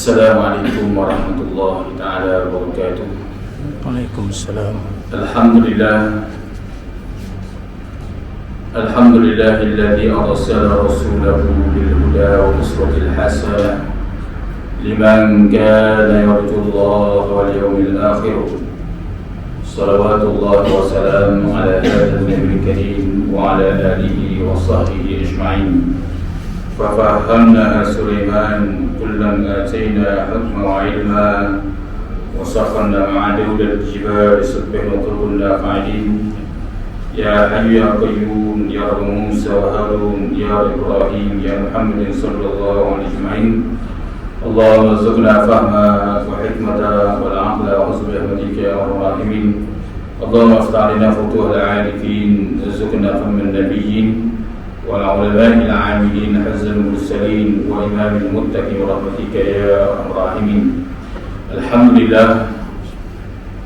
Assalamualaikum warahmatullahi ta'ala wabarakatuh. Waalaikumsalam. Alhamdulillahilladzi arsala rasulahu bil huda wa uswatil hasanah liman kana yarjullaha wal yawmil akhir. Salawatullahi wa salamu ala hadzal nabiyil karim wa ala alihi wa sahbihi ajma'in. ففهمناها سليمان كلا آتينا حكما وعلما وسخرنا مع داود الجبال يسبحن وكنا فاعلين يا حي يا قيوم يا رب موسى وهارون يا إبراهيم يا محمد صلى الله عليه أجمعين اللهم ارزقنا فهما وحكمة والعقل وحسن برحمتك يا أرحم الراحمين اللهم افتح علينا فتوح العارفين ارزقنا فهم النبيين والعلماء العاملين حز المرسلين وإمام المتقين برحمتك يا أرحم الراحمين.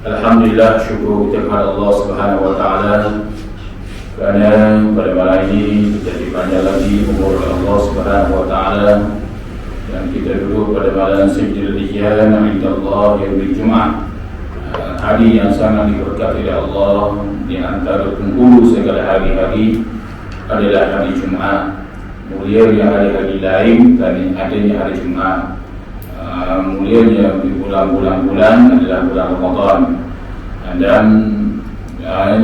Alhamdulillah syukur kita kepada Allah Subhanahu wa taala kerana pada malam ini kita dipanjang lagi umur Allah Subhanahu wa taala dan kita duduk pada malam Sayyidul Ihyan indallah yaumul Jumaah, hari yang sangat diberkati oleh Allah. Di antara penghulu segala hari-hari adalah hari Jumaat. Mulianya hari-hari lain dan adanya hari Jumaat. Mulianya di bulan-bulan adalah bulan Ramadan. Dan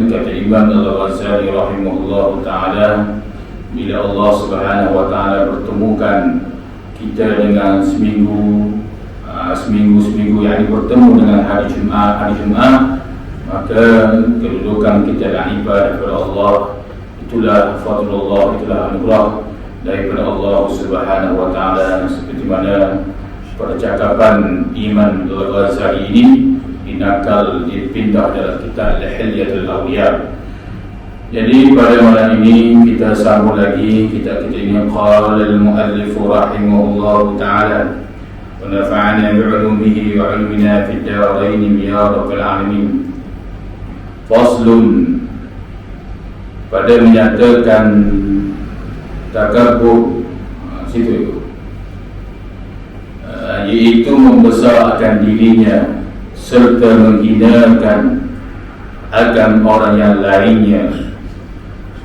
kata Imam Al-Ghazali rahimahullah ta'ala, bila Allah Subhanahu wa ta'ala pertemukan kita dengan seminggu yang bertemu dengan hari Jumaat, maka kedudukan kita dalam ibadah kepada Allah itulah fadlullah, itulah anugerah daripada Allah Subhanahu wa ta'ala. Seperti mana percakapan Imam Al-Ghazali ini dinakal, dipindah dalam kitab Hilyatul Awliya. Jadi pada malam ini kita sambung lagi kita ini. Qala al-muallif rahimahullah ta'ala wa nafa'ana bi'ulumihi wa 'ilmina fid darain ya rabbal alamin. Faslun, pada menyatakan takabur, iaitu membesarkan dirinya serta menghinakan akan orang yang lainnya,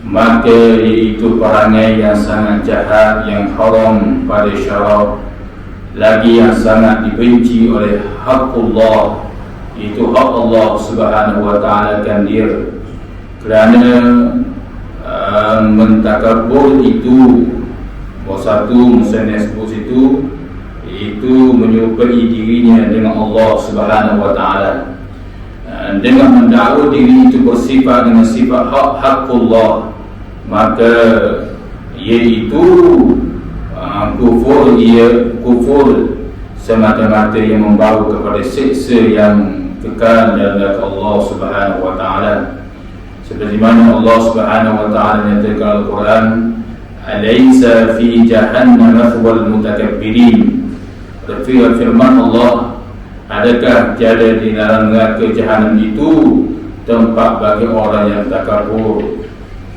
maka iaitu perangai yang sangat jahat, yang haram pada syarak, lagi yang sangat dibenci oleh haqqullah, itu hak Allah Subhanahu wa ta'ala kan dia. Kerana mentakabur itu, satu musnad sebut itu menyerupai dirinya dengan Allah Subhanahu wa ta'ala, dengan mendakwa diri itu bersifat dengan sifat haqqullah, maka iaitu kufur semata-mata yang membawa kepada siksa yang kekal dalam neraka Allah Subhanahu wa ta'ala. Seperti mana Allah Subhanahu wa ta'ala menyatakan Al-Quran, alaysa fi jahannam mathwal mutakabbirin. Firman Allah, adakah tiada di dalam neraka Jahannam itu tempat bagi orang yang takabur?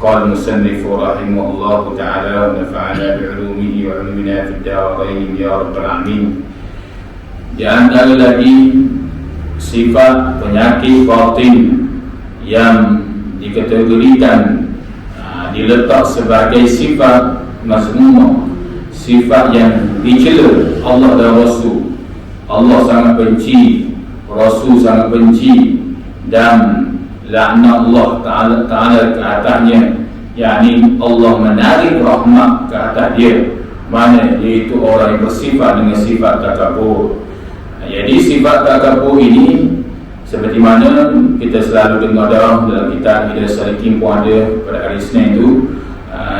Qala musannif rahimahullah ta'ala wa nafa'ana bi'ulumihi wa 'ilmina fid darain ya rabbal alamin. Di antara lagi sifat penyakit batin yang dikategorikan, diletak sebagai sifat mazmumah, sifat yang dicela Allah dan Rasul. Allah sangat benci, Rasul sangat benci, dan laknat Allah Ta'ala ke atasnya, yakni Allah menarik rahmat ke atas dia, mana iaitu orang yang bersifat dengan sifat takabur. Jadi sifat takabur ini seperti mana kita selalu dengar dalam kitab Hidayah Salikin pun ada pada hari Isnin itu,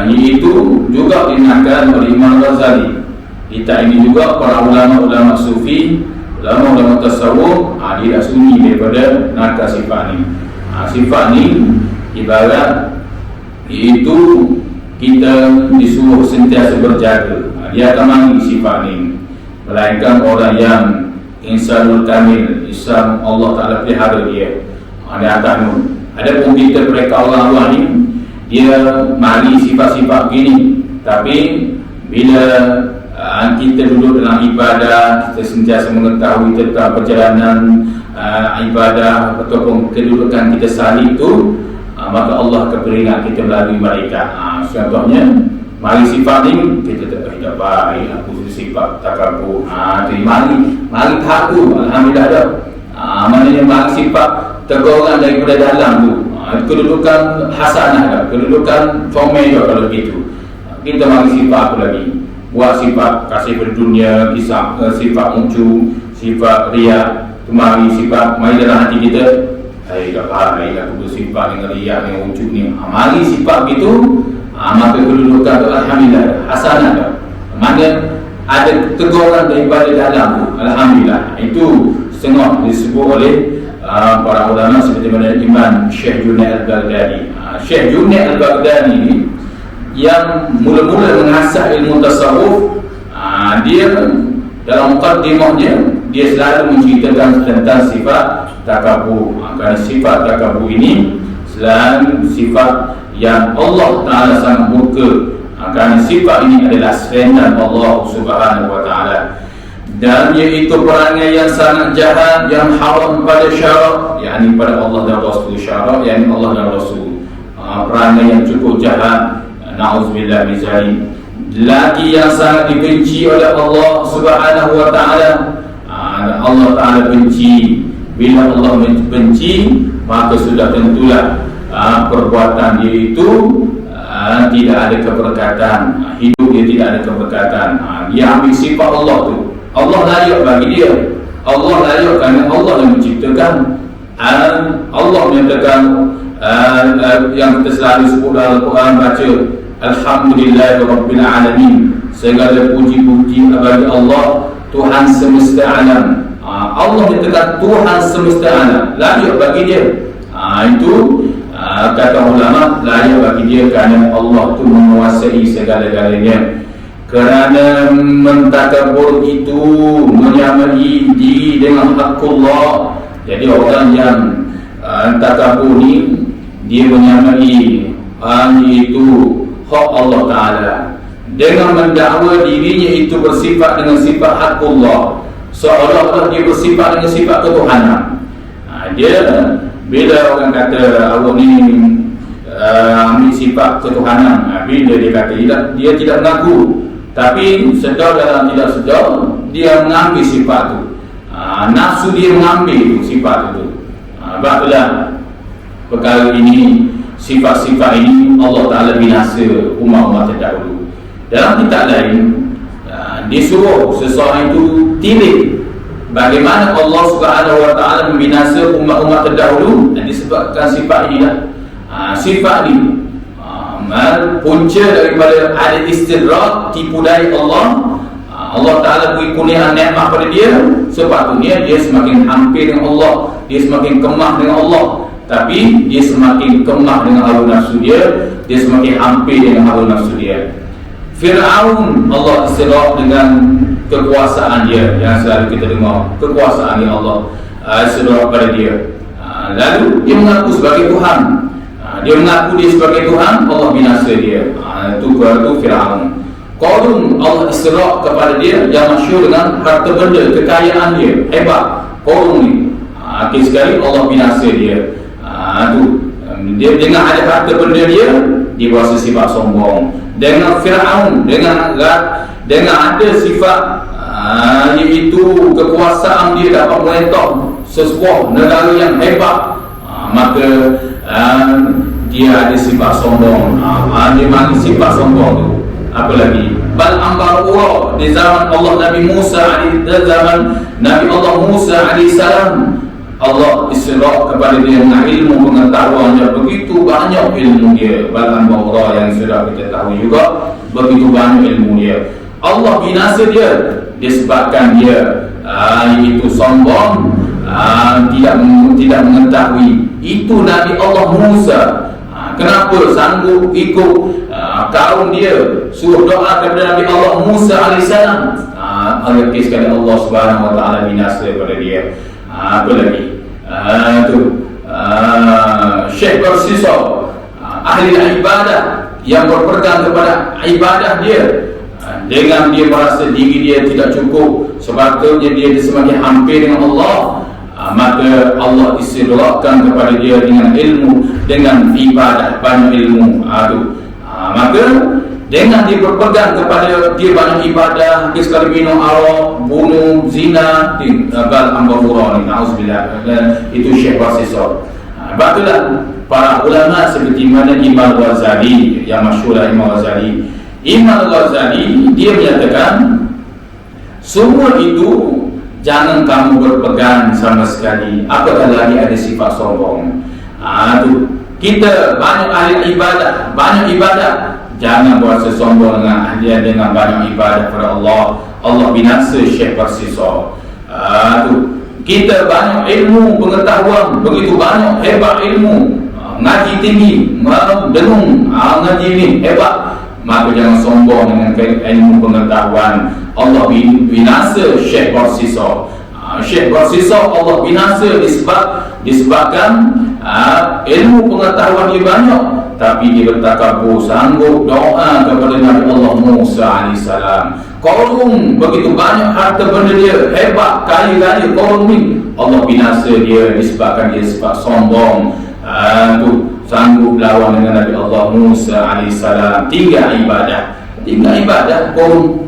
iaitu juga dinakal oleh Imam Ghazali. Kitab ini juga para ulama-ulama sufi, ulama-ulama tasawuf, dia dah sunyi daripada nakal sifat ni. Sifat ni ibarat iaitu kita disuruh sentiasa berjaga. Dia akan mandi sifat ni, melainkan orang yang insanul kamil, Islam Allah Ta'ala pelihara dia di atas tu. Adapun kita mereka orang-orang ni, dia mari sifat-sifat begini, tapi bila kita duduk dalam ibadah, kita sentiasa mengetahui tentang perjalanan ibadah ataupun kedudukan kita sehari itu, maka Allah akan beringat kita melalui mereka. Contohnya, mari sifat ni kita tak baik, aku sifat takabur. Mari tahap tu, alhamdulillah dah. Maknanya mari sifat tegur orang daripada dalam tu. Kedudukan hasanah dah, kedudukan comel dah kalau begitu. Kita mari sifat apa lagi? Buat sifat kasih berdunia, sifat muncul, sifat riak. Mari sifat mari dalam hati kita, tak baik aku bersifat dengan riak, dengan muncul ni. Mari sifat begitu, maka kedudukan tu alhamdulillah hasanah dah. Mana ada teguran daripada dalam tu, alhamdulillah. Itu setengah disebut oleh para ulama seperti mana Imam Syekh Junaid Al-Baghdadi. Syekh Junaid Al-Baghdadi ni yang mula-mula mengasah ilmu tasawuf, dia dalam muqaddimahnya dia selalu menceritakan tentang sifat takabur. Kerana sifat takabur ini selalu sifat yang Allah Ta'ala sangat murka. Kerana sifat ini adalah serendah Allah Subhanahu Wa Ta'ala, dan iaitu perangai yang sangat jahat, yang haram pada syarak, yakni pada Allah dan Rasul. Syarak yakni Allah dan Rasul, perangai yang cukup jahat, na'udzubillah min zalik. Lagi yang sangat dibenci oleh Allah Subhanahu Wa Ta'ala. Allah Ta'ala benci. Bila Allah benci, maka sudah tentulah perbuatan dia itu tidak ada keberkatan, hidup dia tidak ada keberkatan. Dia ambil sifat Allah tu, Allah layak bagi dia. Allah layak kerana Allah yang menciptakan. Allah menyatakan yang kita selalu sebut dalam Al-Quran, baca Alhamdulillahirabbil alamin, segala puji-puji bagi Allah, Tuhan semesta alam. Allah menyatakan Tuhan semesta alam, layak bagi dia. Itu kata ulama, layak bagi dia kerana Allah tu menguasai segala-galanya. Kerana mentakabur itu menyamai diri dengan hakullah. Jadi orang yang takabur ni, dia menyamai itu hak Allah Ta'ala dengan mendakwa dirinya itu bersifat dengan sifat hakullah, seolah-olah dia bersifat dengan sifat ketuhanan. Dia bila orang kata awak ni ambil sifat ketuhanan, bila dia kata dia tidak mengaku, tapi sedar dalam tidak sedar dia mengambil sifat tu. Nafsu dia mengambil sifat itu. Sebab itulah perkara ini, sifat-sifat ini Allah Ta'ala binasa umat-umat terdahulu. Dalam kitab lain disuruh seseorang itu tilik bagaimana Allah Subhanahu Wa Ta'ala membinasa umat-umat terdahulu, dan disebabkan sifat inilah. Sifat ini punca daripada ada istidrak, tipu daya Allah. Allah Ta'ala beri kurniaan nikmat pada dia, sepatutnya dia semakin hampir dengan Allah, dia semakin kemah dengan Allah. Tapi dia semakin kemah dengan hawa nafsu dia, dia semakin hampir dengan hawa nafsu dia. Fir'aun Allah istidrak dengan kekuasaan dia, yang selalu kita dengar kekuasaan yang Allah istidrak pada dia. Lalu dia mengaku sebagai Tuhan. Dia mengaku dia sebagai Tuhan, Allah binasa dia. Itu Fir'aun. Qarun Allah istidrak kepada dia, yang masyhur dengan harta benda, kekayaan dia hebat. Qarun ni akhir sekali Allah binasa dia. Dia dengan ada harta benda dia berasa sifat sombong. Dengan Fir'aun, dengan ada sifat iaitu kekuasaan dia dapat merentah sesebuah negara yang hebat, maka dia ada sifat sombong. Dia mari sifat sombong tu. Apa lagi? Bal ambarura di zaman Allah Nabi Musa alaihi salam, Allah istidrak kepada dia dengan ilmu pengetahuannya, begitu banyak ilmu dia. Bal ambarura yang sudah kita tahu juga, begitu banyak ilmu dia. Allah binasa dia disebabkan dia itu sombong, tidak mengetahui. Itu Nabi Allah Musa. Kenapa sanggup ikut kaum dia, suruh doa kepada Nabi Allah Musa AS? Akhir sekali Allah Subhanahu Wa Ta'ala binasa kepada dia. Apa lagi? Syekh bersisa ahli ibadah yang berpegang kepada ibadah dia, dengan dia merasa diri dia tidak cukup, sebabnya dia semakin hampir dengan Allah, maka Allah istidrakkan kepada dia dengan ilmu, dengan ibadah, banyak ilmu. Maka dengan dia berpegang kepada dia banyak ibadah, dia sekali minum arak, bunuh, zina, bal ambahura ni, na'udzubillah, itu Syekh Basisor. Itulah para ulama seperti mana Imam Ghazali, yang masyhur Imam Ghazali. Imam Ghazali dia menyatakan semua itu jangan kamu berpegang sama sekali, apatah lagi ada sifat sombong. Kita banyak ahli ibadah, banyak ibadah, jangan berasa sombong dengan banyak ibadah kepada Allah. Allah binasa Syekh Basisor. Kita banyak ilmu, pengetahuan, begitu banyak, hebat ilmu, ngaji tinggi, dengung, ngaji ni hebat, maka jangan sombong dengan ilmu pengetahuan. Allah binasa Syekh Basisor. Syekh Basisor Allah binasa disebabkan ilmu pengetahuan dia banyak, tapi dia bertakabur, sanggup doa kepada Nabi Allah Musa AS. Qarun begitu banyak harta benda dia, hebat, kaya raya Qarun ni, Allah binasa dia disebabkan dia sifat sombong. Sanggup lawan dengan Nabi Allah Musa AS. Tinggal ibadah Qarun.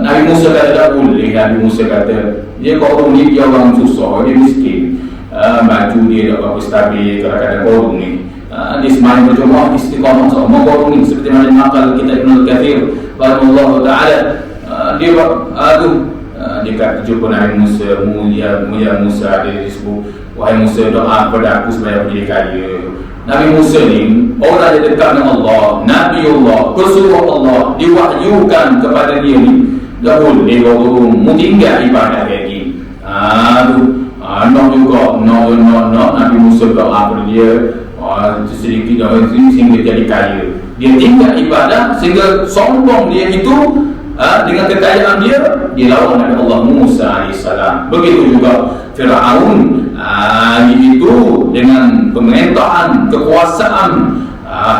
Nabi Musa kata tak boleh. Nabi Musa kata dia Qarun ni dia orang susah, dia miskin, baju dia tak apa stabil. Kadang-kadang Qarun ni di semayang berjemaah istiqamah sama Qarun ni, seperti mana nakal kita Ibn Kathir rahimahullah ta'ala. Dia kata jumpa Nabi Musa, mulia Musa, dia disebut, wahai Musa, doa kepada aku supaya aku jadi kaya. Nabi Musa ni orang yang dekat dengan Allah, Nabi Allah, pesuruh Allah, diwahyukan kepada dia ni, tak boleh mu tinggal ibadah lagi. Nak juga Nabi Musa doa kepada dia sedikit sehingga jadi kaya. Dia tinggal ibadah sehingga sombong dia itu, dengan kekayaan dia lawan Nabi Allah Musa AS. Begitu juga Fir'aun, itu dengan pemerintahan, kekuasaan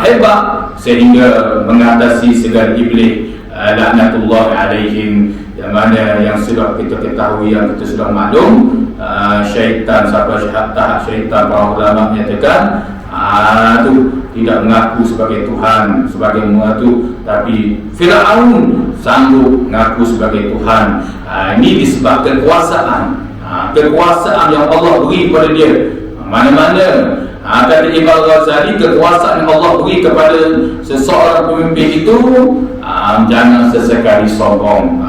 hebat sehingga mengatasi segala iblis, laknatullah alaihim, yang mana yang sudah kita ketahui, yang kita sudah maklum. Syaitan, syaitan para ulama menyatakan tidak mengaku sebagai Tuhan, sebagai mengaku, tapi Fir'aun sanggup mengaku sebagai Tuhan. Ini disebabkan kekuasaan yang Allah beri kepada dia. Mana-mana kata Imam Ghazali, kekuasaan yang Allah beri kepada seseorang pemimpin itu, jangan sesekali sombong.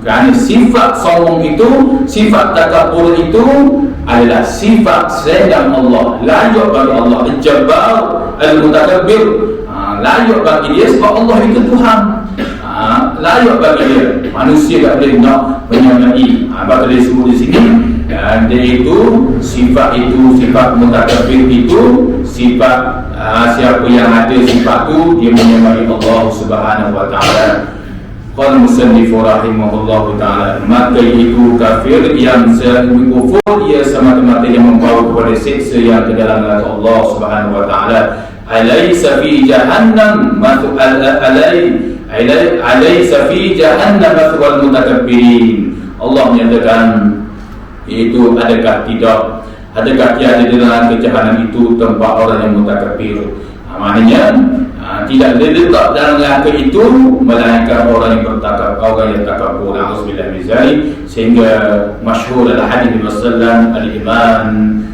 Kerana sifat sombong itu, sifat takabur itu adalah sifat selain Allah, layak bagi Allah. Al-Jabbar, Al-Mutakabbir, layak bagi dia sebab Allah itu Tuhan. Layak bagi dia. Manusia tak boleh nak menyamai. Apa dia sebut di sini? Dan dia itu sifat mutakabbir itu sifat siapa yang ada sifat itu dia menyamai Allah Subhanahu wa taala. Qala musannif rahimahullahu taala, maka itu kafir yang kufur, ia semata-mata yang membawa kepada siksa yang ke dalam neraka Allah Subhanahu wa taala. Alaysa fi jahannam alaysa fi jahannam mathwal mutakabbirin. Allah menyatakan itu, adakah tiada di dalam jahanam itu tempat orang yang mutakabbir. Maknanya tidak letak dalam neraka itu melainkan orang yang takabur. Auzubillah min zalik. Sehingga masyhur adalah hadis Nabi sallallahu alaihi wasallam,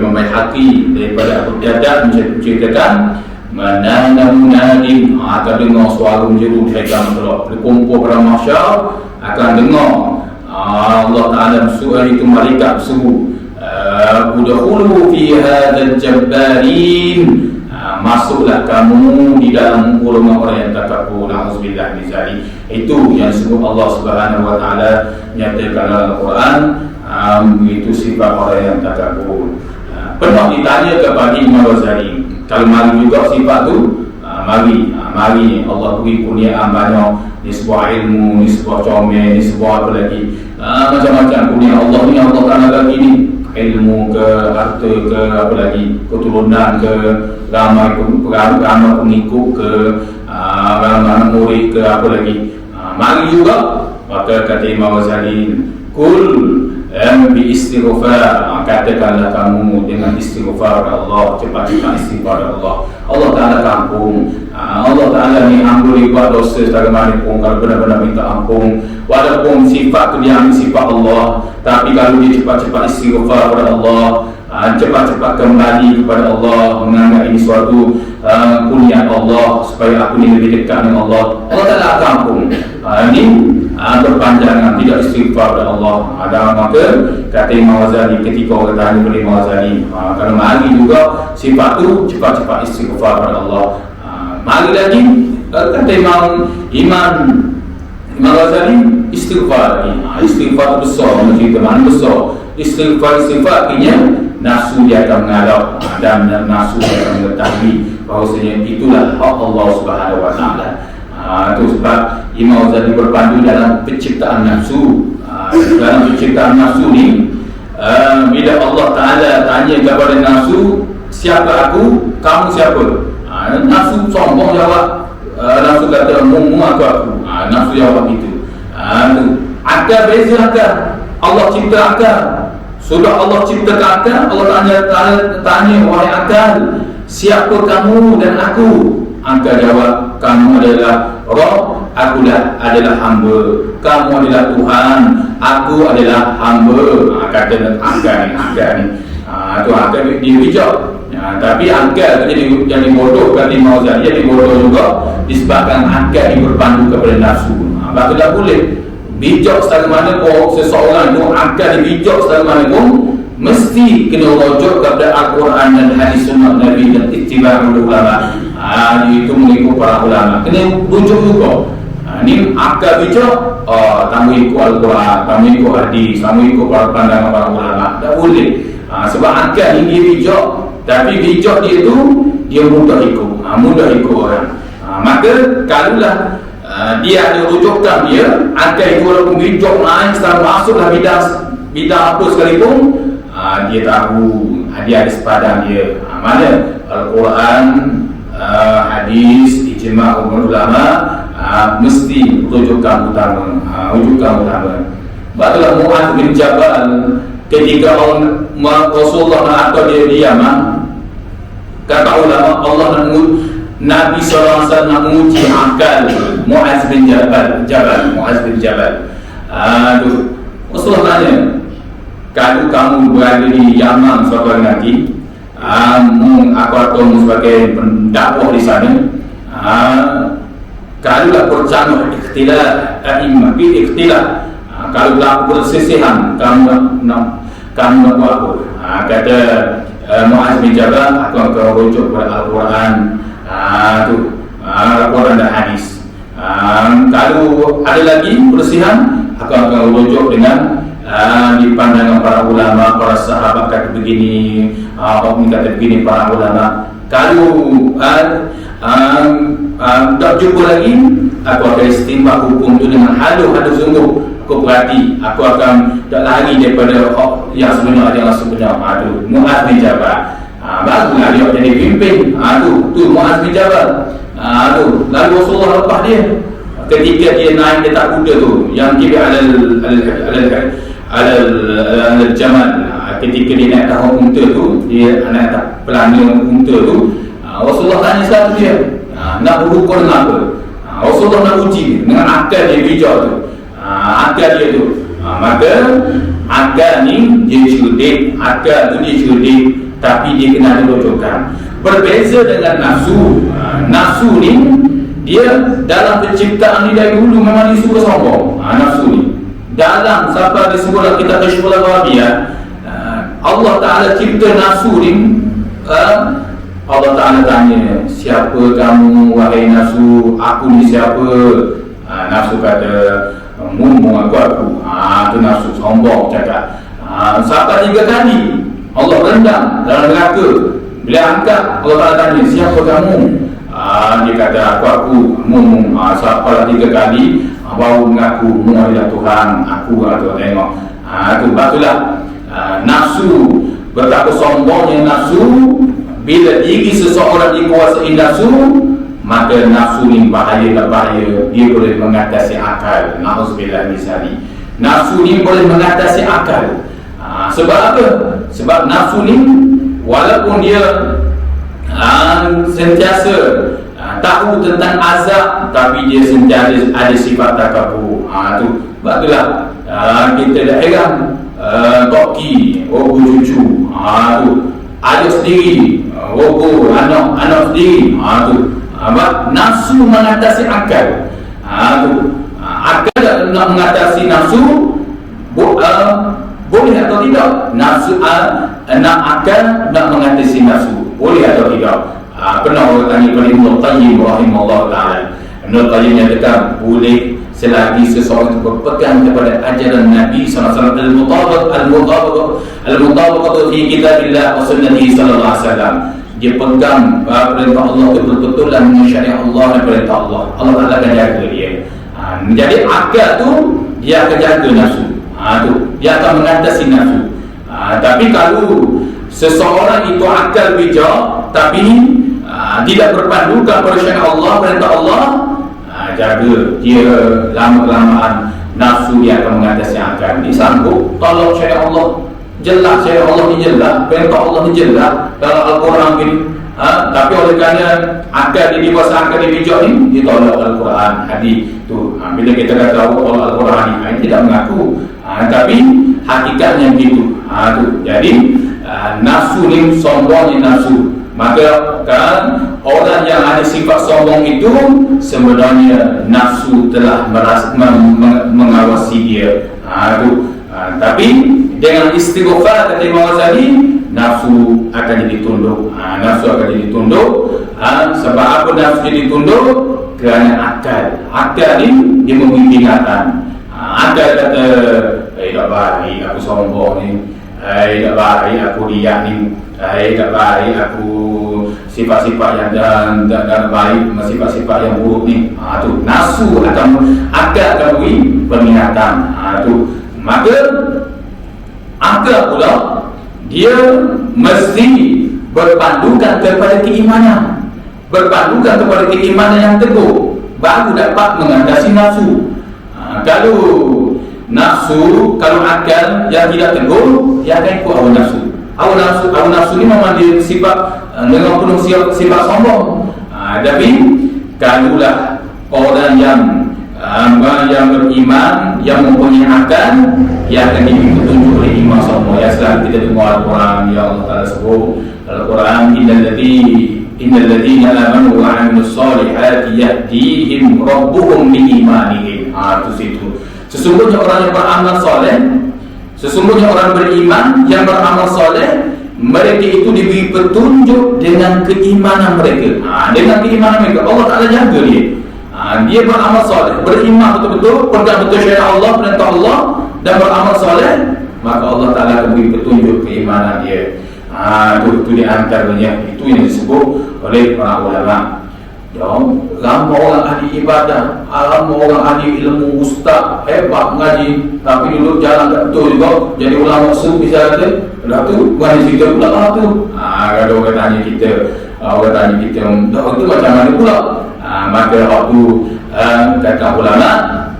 Imam Baihaqi daripada Abu Darda menceritakan, mana munadin akan dengar suara menjeru di haikan Allah, berkumpul pada mahsyar akan dengar Allah Ta'ala bersuara itu, malaikat berseru, udkhulu fi hadzal jabbarin, masuklah kamu di dalam golongan orang yang takabur. Na'udzubillah min zalik. Itu yang disebut Allah Subhanahu wa taala nyatakan dalam Al-Quran, itu sifat orang yang takabur. Pernah ditanya kepada Imam Ghazali, kalau mari juga sifat tu, mari Allah beri kurniaan banyak, ni sebuah ilmu, ni sebuah comel, ni sebuah apa lagi, macam-macam kurnia Allah ni. Allah Ta'ala bagi ni ilmu ke, harta ke, apa lagi, keturunan ke, ramai pengikut ke, ramai murid ke, apa lagi, Mari juga maka kata Imam Ghazali, kul bi istighfar, katakanlah kamu dengan istighfar kepada Allah, cepat-cepat istighfar kepada Allah. Allah Ta'ala kampung, Allah Ta'ala ni ampuni buat dosa sebagaimana pun kalau benar-benar minta ampun. Walaupun sifat tu dia ambil sifat Allah, tapi kalau dia cepat-cepat istighfar kepada Allah, cepat-cepat kembali kepada Allah, menganggap ini suatu kurnia Allah supaya aku ni lebih dekat dengan Allah, Allah Ta'ala kampung. Ini berpanjangan tidak istighfar kepada Allah. Dan maka kata Imam Ghazali, ketika orang tanya kepada Imam Ghazali, kalau mari juga sifat tu cepat-cepat istighfar kepada Allah. Mari lagi kata Imam Ghazali, istighfar lagi. Istighfar besar, cerita mana besar. Istighfar artinya nafsu dia akan mengadap, dan nafsu dia akan mengetahui bahawasanya itulah hak Allah Subhanahu Wa Taala. Itu sebab Imam Ghazali berpandu dalam penciptaan nafsu. Dalam penciptaan nafsu ni, bila Allah Ta'ala tanya kepada nafsu, siapa aku, kamu siapa? Nafsu sombong jawab, nafsu kata mu aku. Nafsu jawab itu. Akal beza akal. Allah cipta akal. Sudah Allah ciptakan akal, Allah tanya wahai akal, siapa kamu dan aku? Akal jawab, kamu adalah Rabb, aku adalah hamba. Kamu adalah Tuhan, aku adalah hamba. Kata akal ni. Itu akal dia bijak. Tapi akal jadi bodoh. Kata Imam Ghazali jadi bodoh juga disebabkan akal ini berpandu kepada nafsu. Maka tidak boleh. Bijak setara mana pun seseorang itu, akal bijak setara mana pun, mesti kena rujuk kepada Al-Quran dan hadis sunnah Nabi dan ittiba'ul ulama. Itu mengikut para ulama. Kena rujuk juga. Ini akal bijak, kamu ikut Al-Quran, kamu ikut hadis, kamu ikut para pandangan para ulama. Tak boleh. Sebab akal ini dia bijak, tapi bijak dia itu dia mudah ikut orang. Maka kalaulah dia ada rujukan dia, akal itu walaupun bijak naik setelah masuklah bidang apa sekalipun, dia tahu dia ada sepadan dia. Mana Al-Quran, hadis, ijma' ulama, mesti rujukan utama. Baiklah Mu'adz bin Jabal ketika Rasulullah nak atur dia di Yaman, kata ulama Allah Nabi SAW nak menguji akal Mu'adz bin Jabal. Rasulullah tanya, kalau kamu berada di Yaman suatu hari nanti, aku akan sebagai pendakwah di sana, kalaulah percaya ikhtilaf, kalau berlaku persisihan, kamu nak buat apa? Kata Mu'adz bin Jabal, aku akan rujuk kepada Al-Quran, Al-Quran dan hadis. Kalau ada lagi perselisihan, aku akan rujuk dengan di pandangan para ulama, para sahabat kata begini, hukum kata begini para ulama. Kalau tak jumpa lagi, aku akan istimbang hukum itu dengan halus sungguh. Aku perhati, aku akan tak lari daripada yang sebenar. Mu'adz bin Jabal. Baguslah dia jadi pimpin. Tu Mu'adz bin Jabal. Lalu Rasulullah lepas dia. Ketika dia naik di atas kuda tu, yang kibir alal jamal. Ketika dia naik atas unta tu, dia naik atas pelana unta tu, Rasulullah tanya satu dia, nak berhukum dengan apa? Rasulullah nak uji dengan akal dia bijak tu. Akal dia tu. Maka akal ni dia cerdik, tapi dia kena ada rujukan. Berbeza dengan nafsu. Nafsu ni dia dalam penciptaan ni dari dulu memang dia suka sombong. Nafsu ni dalam sampai disebut dalam kitab Kashful Ghabiyah, Allah Ta'ala cipta nafsu ni. Allah Ta'ala tanya, siapa kamu wahai nafsu? Aku ni siapa? Nafsu kata, mumpung aku. Itu nafsu sombong cakap. Sampai 3 kali Allah rendam dalam neraka. Bila angkat, Allah Ta'ala tanya, siapa kamu? Dia kata, aku mumpung. Sampai 3 kali baru mengaku, mu adalah Tuhan, aku adalah tengok. Itulah nafsu. Betapa sombongnya nafsu. Bila diri seseorang dikuasai nafsu, maka nafsu ni bahaya tak bahaya, dia boleh mengatasi akal. Na'udzubillah misali. Nafsu ni boleh mengatasi akal. Sebab apa? Sebab nafsu ni walaupun dia sentiasa tahu tentang azab, tapi dia sentiasa ada sifat takabur. Tu sebab itulah kita dah heran toki, ogo cucu, tu adik sendiri, ogo anak sendiri, tu nafsu mengatasi akal. Tu akal nak mengatasi nafsu, boleh atau tidak? Nafsu nak akal nak mengatasi nafsu, boleh atau tidak? Pernah orang tanya kepada Ibnul Qayyim rahimahullah ta'ala. Ibnul Qayyim nyatakan boleh selagi seseorang itu berpegang kepada ajaran Nabi SAW, al-mutabaqah fi kitabillah wa sunnatihi sallallahu alaihi wasallam. Dia pegang perintah Allah itu betul-betul dan syariat Allah dan perintah Allah. Allah Ta'ala akan jaga dia. Jadi akal tu dia akan jaga nafsu. Tu dia akan mengatasi nafsu. Tapi kalau seseorang itu akal bijak tapi tidak berpandukan pada syariat Allah, perintah Allah, jaga dia, lama-kelamaan nafsu dia akan mengatasi akal. Dia sanggup tolong syariat Allah, jelas syariat Allah ni jelas, perintah Allah ni jelas dalam Al-Quran ni. Tapi oleh kerana akal dia dewasa, akal dia bijak ni, dia tolak Al-Quran, hadis tu. Bila kita kata tolak Al-Quran ni, dia tidak mengaku. Tapi hakikatnya begitu. Tu. Jadi nafsu ni sombong ni nafsu. Maka kan orang yang ada sifat sombong itu sebenarnya nafsu telah mengawasi dia. Tapi dengan istighfar kata Imam Ghazali, nafsu akan jadi tunduk. Nafsu akan jadi tunduk. Sebab apa nafsu jadi tunduk? Kerana akal. Akal ni dia memberi peringatan. Akal kata, tak baik aku sombong ni, tak baik aku riak ni, tak baik aku sifat-sifat yang dan baik, sifat-sifat yang buruk ni. Tu nafsu akan beri peringatan. Tu maka akal pula dia mesti berpandukan kepada keimanan, berpandukan kepada keimanan yang teguh, baru dapat mengatasi nafsu. Kalau nafsu, kalau akal yang tidak teguh, dia akan ikut hawa nafsu. Hawa nafsu ni memang dia sifat dengan penuh sifat sombong. Tapi kalaulah orang yang beriman, yang mempunyai akal, dia akan diberi petunjuk oleh iman sombong. Ya, selalu kita dengar Al-Quran, ya Allah Ta'ala sebut Al-Quran, innal ladzina amanu wa 'amilus solihati yahdihim rabbuhum bi imanihim. Tu situ. Sesungguhnya orang yang beramal soleh, sesungguhnya orang beriman yang beramal soleh, mereka itu diberi petunjuk dengan keimanan mereka. Dengan keimanan mereka Allah Ta'ala jaga dia. Dia beramal soleh, beriman betul-betul, pegang betul syariat Allah, perintah Allah, dan beramal soleh, maka Allah Ta'ala akan beri petunjuk keimanan dia. Itu di antaranya. Itu yang disebut oleh para ulama. Lama orang ahli ibadah, lama orang ahli ilmu, ustaz hebat mengaji, tapi dulu jalan tak betul juga, jadi ulama sufi bisa kata, dah tu bukan cerita pula tu. Kalau orang tanya kita, itu macam mana pula? Maka waktu kata ulama,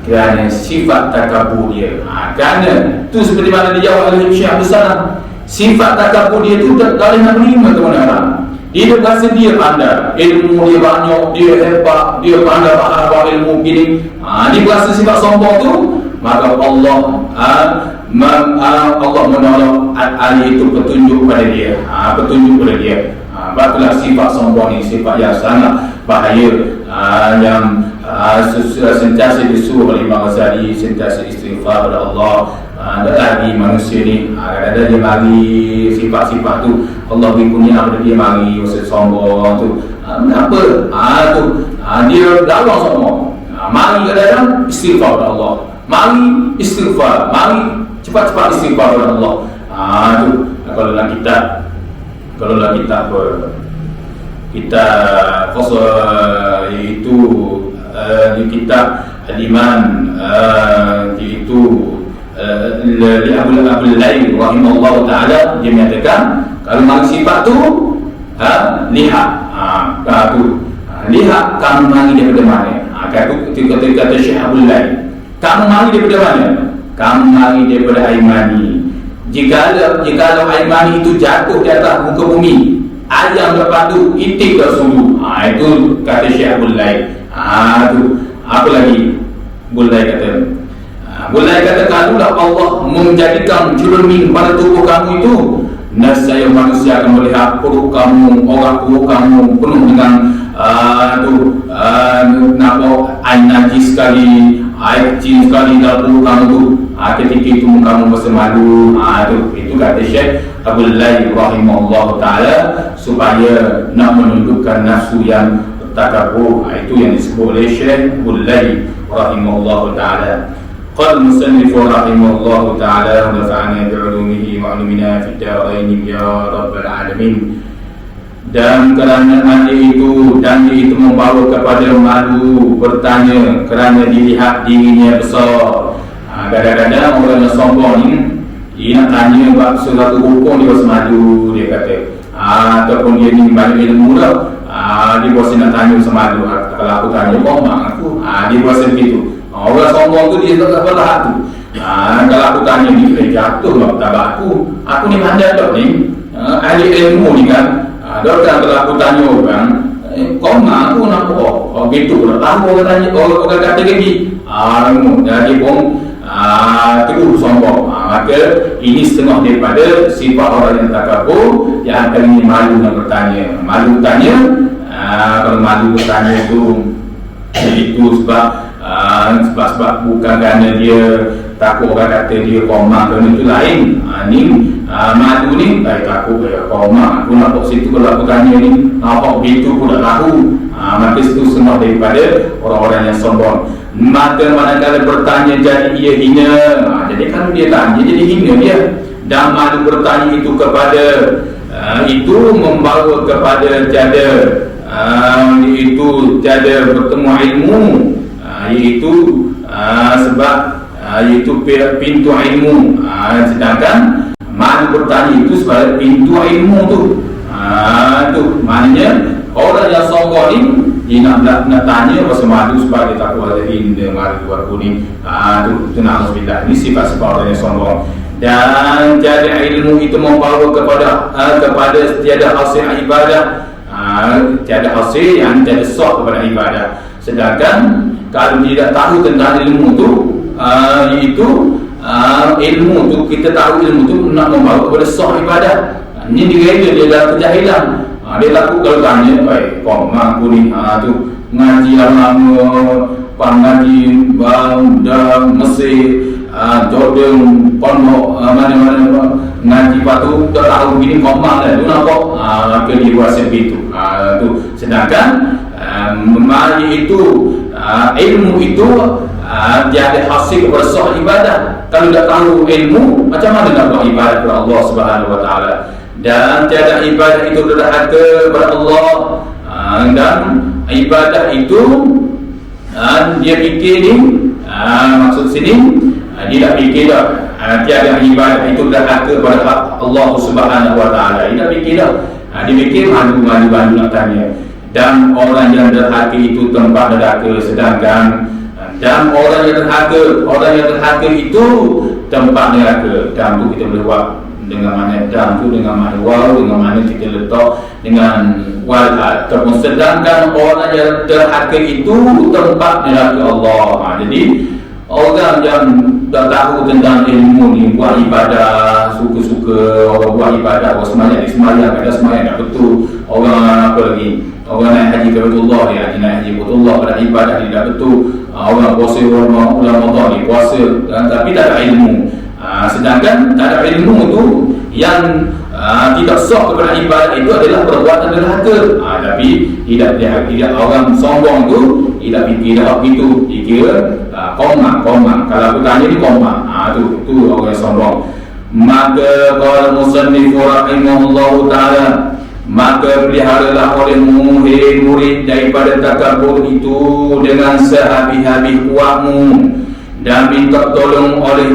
kerana sifat takabur dia. Kerana tu seperti mana dijawab oleh Syekh Abdul Salam, sifat takabur dia tu tak boleh nak menerima teman orang. Dia rasa dia pandai, ilmu dia banyak, dia hebat, dia pandai faham ilmu gini. Dia rasa sifat sombong tu, maka Allah menolong ahli itu petunjuk pada dia, petunjuk pada dia. Itulah sifat sombong ni, sifat yang sangat bahaya, yang sentiasa disuruh oleh Imam Ghazali, sentiasa istighfar kepada Allah. Ada lagi manusia ni, kadang-kadang dia mari sifat-sifat tu, Allah beri kurnia pada dia, mari rasa sombong tu. Kenapa? Dia lawan sombong. Mari kadang-kadang istighfar kepada Allah, mari istighfar, mari cepat-cepat istighfar kepada Allah. Tu kalau dalam kitab, kita fasal iaitu di kitab Al-Iman, iaitu li Abul Lail rahimahullah ta'ala, dia menyatakan kalau manusia sifat tu lihat lihat kamu mari daripada mana. Kata Syekh Abdul Lain, kamu mari daripada mana? Kamu mari daripada air mani. Jika air mani itu jatuh di atas muka bumi, air yang berpadu itik ke sulu. Itu kata Syekh Abdul Lain. Tu apa lagi? Bulai kata kalaulah Allah menjadikan cermin pada tubuh kamu itu, nescaya manusia akan melihat perut kamu, orang perut kamu penuh dengan air najis sekali, air kecil sekali dalam perut kamu tu. Ketika itu kamu rasa malu. Itu kata Syekh Abdul Lain rahimahullah ta'ala, supaya nak menundukkan nafsu yang takabur. Itu yang disebut oleh Syekh Abdul Lain rahimahullah ta'ala. Qala al-musannif rahimahullah ta'ala, wa nafa'ana bi'ulumihi wa 'ulumina fid darain ya rabbal alamin. Dan kerana dia itu membawa kepada malu bertanya kerana dilihat dirinya besar. Kadang-kadang orang yang sombong ni, dia nak tanya buat sesuatu hukum, dia rasa malu, dia kata. Ataupun dia ni balik ilmu dah, dia rasa nak tanya semalu. Kalau aku tanya komang aku, dia rasa begitu. Orang sombong tu dia tak dapat tahap tu. Kalau aku tanya ni, jatuh lah tabak aku ni pandai tak ni, ahli ilmu ni kan. Doktor kalau aku tanya orang, komang aku nak apa? Begitu lah. Tahu orang tanya, orang kata lagi, jadi pun terus sombong. Maka ini setengah daripada sifat orang yang takabur, yang akan ingin malu nak bertanya. Malu tanya, kalau malu bertanya itu sebab bukan kerana dia takut orang kata dia komang, kerana itu lain. Malu ni takut komang, aku nak situ kalau aku tanya ni nampak begitu aku tak tahu. Maka itu setengah daripada orang-orang yang sombong. Maka manakala bertanya jadi ia hina, jadi kalau dia tanya jadi hina dia. Dan malu bertanya itu kepada itu membawa kepada tiada bertemu ilmu, iaitu sebab iaitu pintu ilmu. Sedangkan malu bertanya itu sebagai pintu ilmu tu. Tu maknanya orang yang sombong ni, dia nak tanya rasa malu sebab dia takut ada hinda, malu buat kuning. Tu na'udzubillah. Ini sifat-sifat orang yang sombong. Dan tiada ilmu itu membawa kepada tiada hasil ibadah. Tiada hasil yang tiada sah kepada ibadah. Sedangkan kalau tidak tahu tentang ilmu tu, iaitu ilmu tu, kita tahu ilmu tu nak membawa kepada sah ibadah. Ini dia dalam kejahilan. Dia laku kalau tanya, komang aku ni, tu ngaji lama, ngaji dah Mesir, Jordan, pondok, mana-mana ngaji patu, tak tahu gini komang lah, tu nampak. Maka dia rasa begitu. Tu sedangkan ilmu itu tiada hasil kepada sah ibadah. Kalau tak tahu ilmu, macam mana nak buat ibadah kepada Allah Subhanahu Wa Taala? Dan tiada ibadah itu derhaka kepada Allah. Dan ibadah itu dia fikir ni, maksud sini dia tak fikir dah. Tiada ibadah itu derhaka kepada Allah Subhanahu Wa Taala. Dia tak fikir dah. Dia fikir malu nak tanya. Dan orang yang derhaka itu tempat neraka. Sedangkan dan orang yang derhaka itu tempat neraka. Dan tu kita boleh buat dengan mana dan tu, dengan mana waw, dengan mana kita letak dengan wal. Ataupun sedangkan orang yang derhaka itu tempat neraka Allah. Jadi orang yang tak tahu tentang ilmu ni, buat ibadah suka-suka, orang buat ibadah, orang semayang ada semayang tak betul, orang apa lagi, orang naik haji ke Baitullah, dia naik haji Baitullah, pada ibadah dia tak betul. Orang puasa Ramadan ni puasa, tapi tak ada ilmu. Sedangkan tak ada ilmu tu yang tidak sah kepada ibadah itu adalah perbuatan derhaka. Tapi tidak orang sombong tu tidak fikir dah begitu, dikira komang. Kalau aku tanya ni komang, tu orang yang sombong. Maka qala musannif rahimahullahu ta'ala, maka peliharalah olehmu hei murid daripada takabur itu dengan sehabis-habis kuatmu, dan minta tolong oleh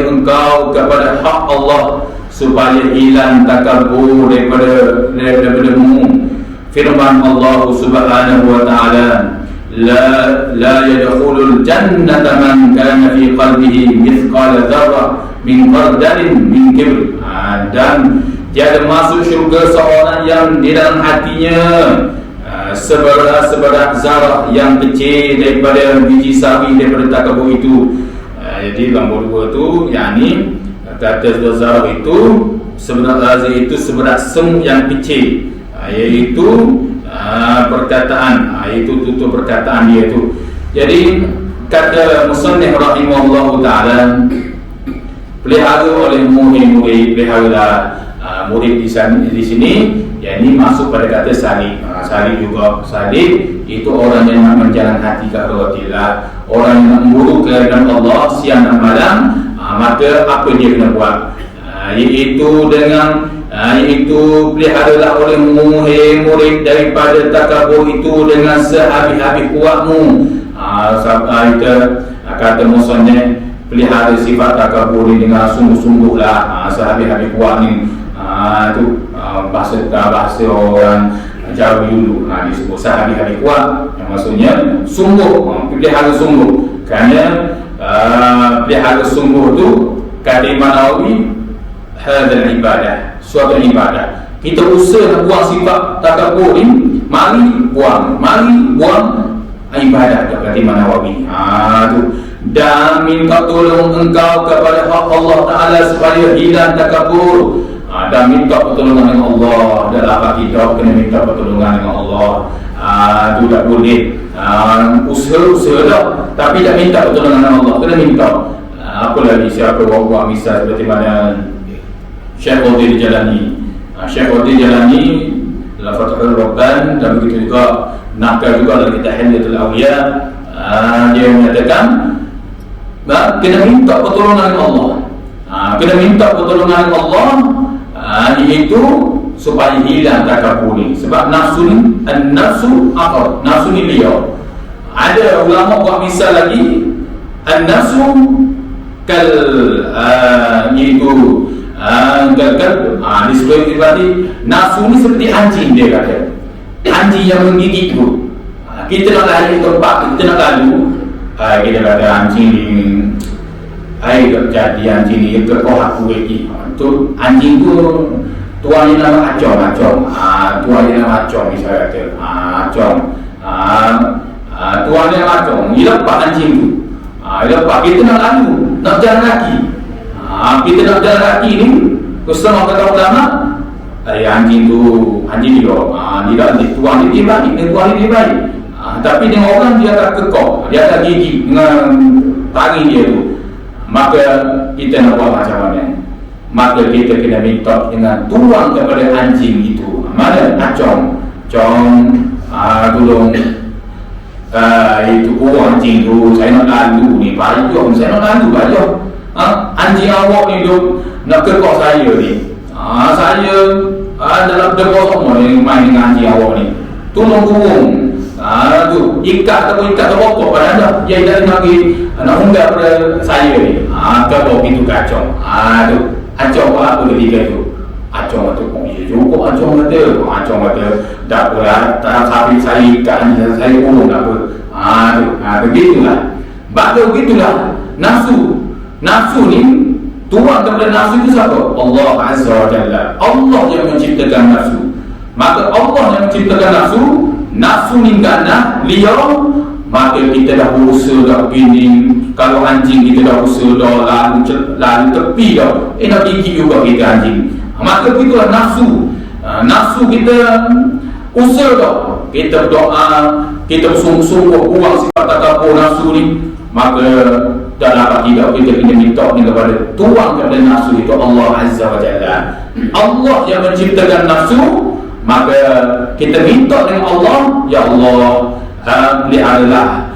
engkau kepada hak Allah supaya hilang takabur daripada mu. Firman Allah Subhanahu Wa Ta'ala la yadkhulul jannata man kana fi qalbihi mithqala dzarrah min khardalin min kibr. Dan tiada masuk syurga seorang yang di dalam hatinya seberat zarah yang kecil daripada biji sawi daripada takabur itu. Jadi nombor 2 tu yakni kata zarah itu seberat semut yang kecil, iaitu perkataan, itu tutur perkataan dia tu. Jadi kata musannif rahimahullahu taala, pelihara oleh murid, pelihara murid di sini, yakni masuk pada kata salib. Salib juga, salib itu orang yang nak menjalan hati ke haratillah, orang yang nak memburu kehadiran Allah siang dan malam, maka apa dia kena buat? Iaitu peliharalah oleh murid daripada takabur itu dengan sehabis-habis kuatmu. Kata musannif, pelihara sifat takabur ni dengan sungguh-sungguhlah, sehabis-habis kuat ni. Itu bahasa orang Jawa dulu, disebut sehabis-habis kuat, yang maksudnya sungguh, pelihara sungguh. Kerana pelihara sungguh tu kata Imam Nawawi, hadal ibadah, suatu ibadah. Kita usaha nak buang sifat takabur ni, mari buang ibadah, kata Imam Nawawi. Tu. Dan minta tolong engkau kepada Allah Ta'ala supaya hilang takabur. Dan minta pertolongan dengan Allah. Dalam apa kita kena minta pertolongan dengan Allah. Itu tak boleh usaha dah, tapi tak minta pertolongan dengan Allah. Kena minta. Apa lagi siapa buat misal seperti mana Syekh Qadir Jalani. Syekh Qadir Jalani dalam Fathul Rabban, dan begitu juga nakal juga dalam kitab Hilyatul Awliya, dia menyatakan kena minta pertolongan dengan Allah. Kena minta pertolongan dengan Allah, iaitu supaya hilang takabur ni. Sebab nafsu ni, an-nafsu aqrab, nafsu ni liar. Ada ulama buat misal lagi, an-nafsu kal iaitu disebut berarti nafsu ni seperti anjing. Dia kata anjing yang menggigit tu. Kita nak lari tempat, kita nak lalu, kita kata anjing ni jadi anjing ni ke kohak lagi. Tu anjing tu tuan ni nama acong. Tuan ni nama acong, misalnya kata acong. Tuan ni nama acong. Dia lepas anjing tu. Lepas kita nak lalu, nak jalan kaki. Kita nak jalan kaki ni, Ustaz kata ulama, anjing tu, anjing dia. Tuan ni dia baik, tuan ni dia baik. Tapi dengan orang dia akan kekok, dia akan gigit dengan taring dia tu. Maka kita nak buat macam mana? Maka kita kena minta dengan tuang kepada anjing itu. Mana acong? Tolong itu anjing tu, saya nak lalu ni, payung, saya nak lalu payung. Anjing awak ni duk nak kekok saya ni. Saya dalam debok semua ni main dengan anjing awak ni. Tolong kurung. Tu ikat ataupun ikat terpokok pada anda, dia tidak lagi nak unggah pada saya ni. Kalau begitu kacau. Tu acong apa ketika tu? Acong tu cukup acong kata tak apalah, tak habis saya ikat anjing saya kurung tak apa. Begitulah. Maka begitulah nafsu ni, tuan kepada nafsu itu siapa? Allah Azza wa Jalla. Allah yang menciptakan nafsu. Maka Allah yang menciptakan nafsu ni ganas, liar. Maka kita dah berusaha dah begini. Kalau anjing kita dah usaha dah lalu tepi dah, nak gigit juga kita anjing. Maka begitulah nafsu kita usaha dah, kita berdoa, kita bersungguh-sungguh buang sifat takabur nafsu ni. Maka dalam akidah kita kena minta kepada tuang kepada nafsu itu, Allah Azza wa Jalla. Allah yang menciptakan nafsu. Maka kita minta dengan Allah, ya Allah, peliharalah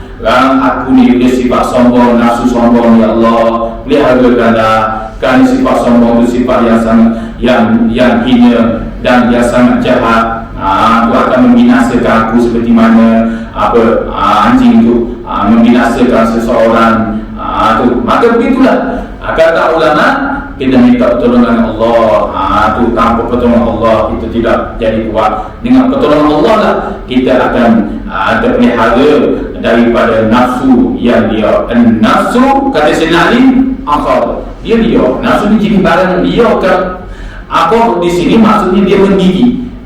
aku ni dia sifat sombong, nafsu sombong, ya Allah, peliharakanlah. Kerana sifat sombong itu sifat yang sangat yang hina dan yang sangat jahat. Itu akan membinasakan aku seperti mana anjing itu membinasakan seseorang. Maka begitulah kata ulama, kita minta pertolongan Allah, tu tanpa pertolongan Allah itu tidak jadi kuat. Dengan pertolongan Allah lah kita akan terpelihara daripada nafsu yang dia nafsu, kata Sinali akal dia nafsu ni jadi barang dia kan. Akal di sini maksudnya dia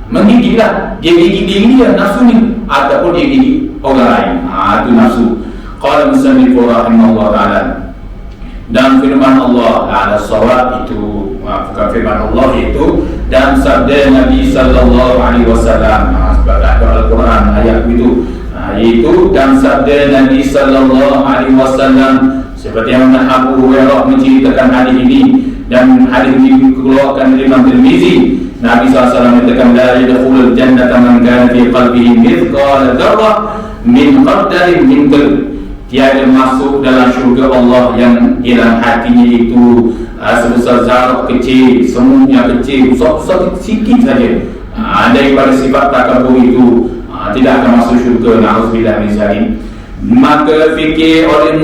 menggigit lah, dia gigit diri dia nafsu ni, ataupun dia gigit orang lain. Itu nafsu. Qala musannif rahimahullah ta'ala, dan firman Allah ala sawab itu, bukan firman Allah itu, dan sabda Nabi sallallahu alaihi wasallam, sebagai Al-Quran ayat itu, iaitu dan sabda Nabi sallallahu alaihi wasallam, seperti yang Abu Hurairah menceritakan hadis ini, dan hadis ini dikeluarkan oleh Imam Tirmizi. Nabi SAW mengatakan, la yadkhulul jannata man kana fi qalbihi mithqala dzarrah min khardalin min qalb. Tiada masuk dalam syurga Allah yang dalam hatinya itu sebesar zarah kecil, semuanya kecil, besar sikit saja daripada sifat takabur itu, tidak akan masuk syurga. Na'udzubillah min zalik. Maka fikir oleh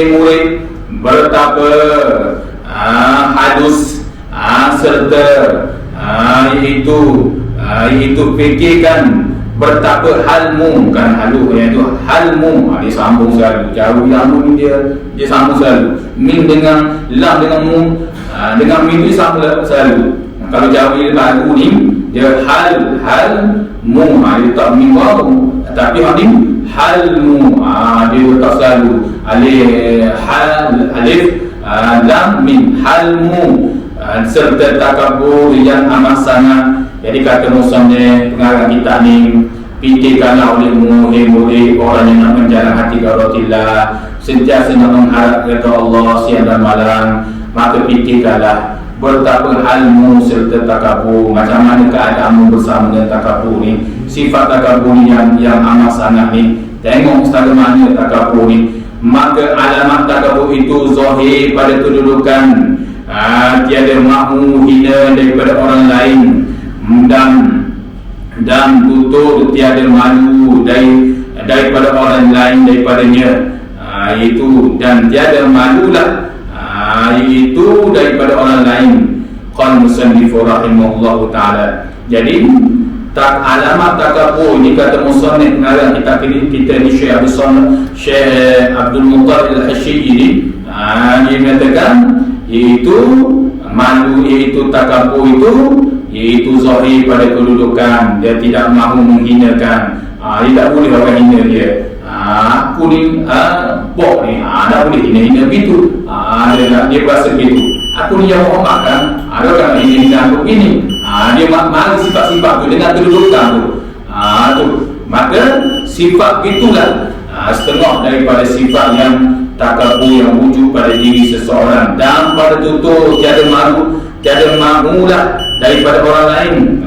murid betapa halus serta itu fikirkan betapa halmu, kan halu, iaitu halmu, dia sambung selalu, jauh ilmu ni dia sambung selalu, min dengan lam dengan mu, dengan min tu sambung selalu. Kalau jauh ilmu ni dia halmu, dia tak min waw, tapi ni halmu, dia letak selalu alif lam min halmu, serta takabur yang amat sangat. Jadi kata musannif pengarang kita ni, fikirkanlah oleh murid orang yang nak menjalan hati kerotillah, sentiasa nak mengharap kepada Allah siang dan malam, maka fikirkanlah betapa halmu serta takabur, macam mana keadaanmu bersama dengan takabur ni, sifat takabur ni yang amat sangat ni. Tengok setara mana takabur ni, maka alamat takabur itu zahir pada kedudukan, tiada mahu hina daripada orang lain, dan tutur tiada malu daripada orang lain daripadanya, itu dan tiada malulah itu daripada orang lain. Qala musannif rahimahullahu ta'ala. Jadi alamat takabur ni, kata musannif pengarang kita ni Syekh Abdul Muttalib Al-Hasyimi ni, dia mengatakan iaitu malu, iaitu takabur itu zahir pada kedudukan, dia tidak mahu menghinakan. Dia tak boleh orang hina dia. Aku ni bok ni, tak boleh hina begitu. Dia berasa begitu. Aku ni yang hormat kan, ada orang hina aku begini. Dia malu sifat-sifat tu dengan kedudukan tu. Maka sifat itulah setengah daripada sifat yang takabur yang wujud pada diri seseorang, dan pada tutur tiada malu, tiada mahulah daripada orang lain.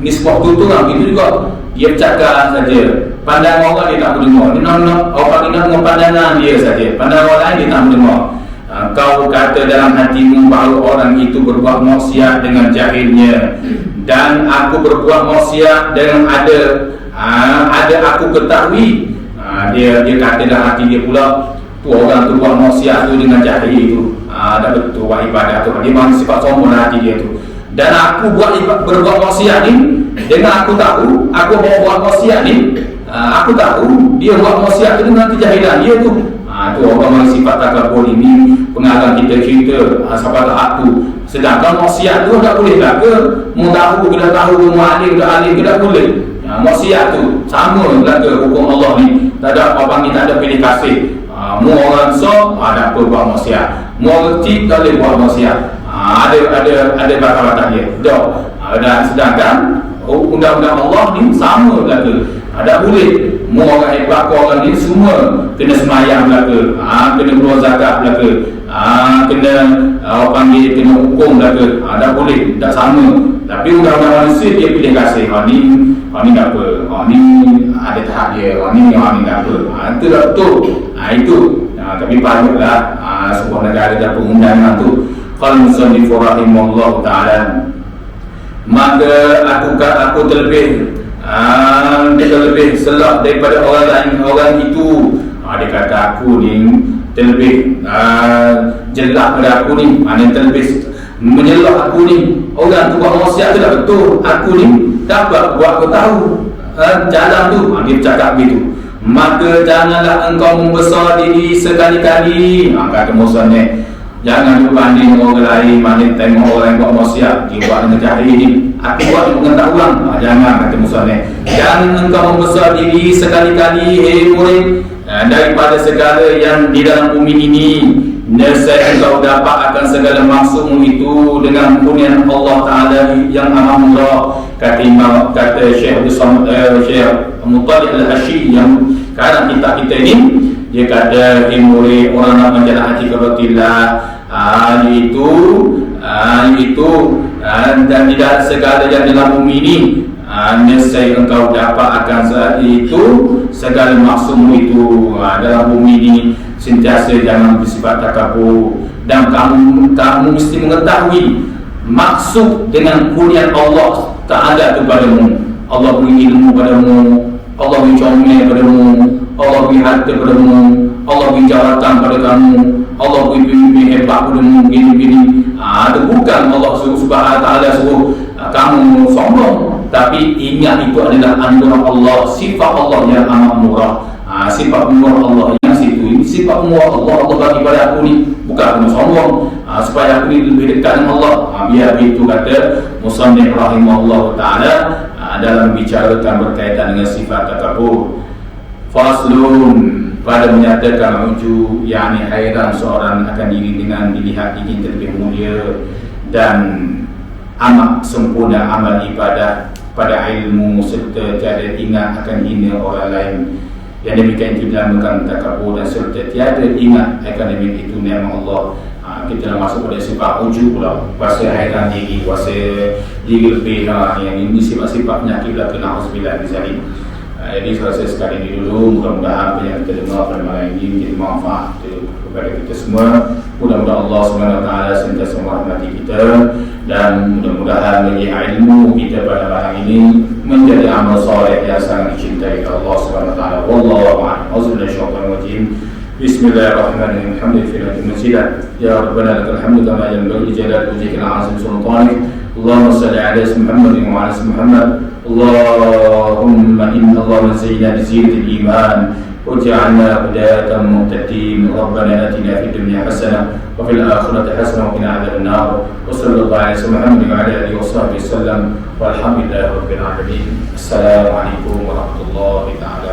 Nisbah tutur lah begitu juga. Dia bercakap saja, pandangan orang dia tak mendengar. Dia nak orang dengar dengan pandangan dia saja, pandangan orang lain dia tak mendengar. Kau kata dalam hatimu bahawa orang itu berbuat maksiat dengan jahilnya, dan aku berbuat maksiat dengan ada aku ketahui. Dia kata dalam hati dia pula, tu orang tu buat maksiat tu dengan jahil tu, dah betul buat ibadah tu, dia mahu sifat sombong dalam hati dia tu. Dan aku berbuat maksiat ni dengan aku tahu, aku mau buat maksiat ni, aku tahu dia buat maksiat tu dengan kejahilan dia tu. Tu orang mahu sifat takabur ini, pengarang kita cerita sahabat aku. Sedangkan maksiat tu tak boleh lah ke, mu tahu ke dah tahu, mu alim ke alim ke tak boleh. Maksiat tu sama lah ke hukum Allah ni, tak ada apa ni, tak ada pilih kasih. Mu orang so ada apa buat maksiat, mu orang cik tak boleh buat maksiat. Ada batas-batas dia. Dan sedangkan undang-undang Allah ni sama lah ke, tak boleh. Mu orang hebat ke orang ni semua kena semayang lah ke, kena keluar zakat lah ke, kena orang panggil kena hukum lah ke, tak boleh, tak sama. Tapi undang-undang manusia dia pilih kasih. Ni tak apa, ni ada tahap dia, ni tak apa. Itu tak betul. Itu tapi patutlah sebuah negara ada perundangan tu. Qala musannif rahimahullah ta'ala, maka aku terlebih selak daripada orang lain, orang itu. Dia kata aku ni terlebih jelak pada aku ni, mana terlebih menyelah aku ni. Orang tu buat maksiat tu tak betul, aku ni dapat buat aku tahu jalan tu. Dia cakap begitu. Maka janganlah engkau membesar diri sekali-kali. Kata Musa ni, jangan berbanding orang lain, banding tengok orang yang buat maksiat, dia buat dengan cara ini, aku buat dengan tak ulang. Jangan, kata Musa ni, jangan engkau membesar diri sekali-kali, hei murid, daripada segala yang di dalam bumi ini. Nescaya engkau dapat akan segala maksudmu itu dengan kurniaan Allah Ta'ala yang amat murah. Kata Syekh Mutalib Al-Hashi yang kadang kita ini, dia kata, hei murid, orang nak menjalan haji kebetulan itu dan tidak segala yang dalam bumi ini, nescaya engkau dapat akan saat itu segala maksudmu itu dalam bumi ini. Sentiasa jangan bersifat takabur, dan kamu mesti mengetahui maksud dengan kurniaan Allah Ta'ala kepadamu. Allah beri ilmu padamu, Allah beri comel padamu, Allah beri harta padamu, Allah beri jawatan pada kamu, Allah beri pemimpin hebat padamu, gini-gini. Itu bukan Allah Subhanahu Wa Ta'ala suruh kamu sombong, tapi ingat itu adalah anugerah Allah, sifat Allah yang amat murah. Sifat murah Allah yang situ, ini sifat murah Allah bagi pada aku ni, bukan aku sombong, supaya aku ni lebih dekat dengan Allah. Biar itu kata Musannif rahimahullah ta'ala dalam bicarakan berkaitan dengan sifat takabur. Faslun, pada menyatakan ujub, yakni hairan seorang akan diri dengan dilihat ingin terlebih mulia dan amat sempurna amal ibadah pada ilmu serta tiada ingat akan hina orang lain. Yang demikian itu dinamakan takabur, dan serta tiada ingat akan itu nikmat Allah. Kita dah masuk pada sifat ujub pula, kuasa hairan diri, kuasa diri lebih. Yang ini sifat-sifat penyakit belaka, na'udzubillah min zalik. Jadi selesai sekali ini dulu. Mudah-mudahan apa yang kita dengar pada malam ini menjadi manfaat kepada kita semua. Mudah-mudahan Allah SWT sentiasa merahmati kita, dan mudah-mudahan menjadi ilmu kita pada malam ini menjadi amal soleh yang sangat dicintai Allah SWT. Wallahu a'lam. Auzubillahi minasyaitonir rajim. Bismillahirrahmanirrahim. Alhamdulillahi mazidah. Ya Rabbana lakal hamdu kama yanbaghi li jalali wajhika al-'azim sultanik. Allahumma salli ala Muhammad wa ala Muhammad. Allahumma inna Allahumma zayyina bi zinatil iman وجعلنا هداة مهتدين. ربنا آتنا في الدنيا حسنة وفي الآخرة حسنة وقنا عذاب النار. وصلى الله على سيدنا محمد وعلى آله وصحبه وسلم والحمد لله رب العالمين. السلام عليكم ورحمة الله تعالى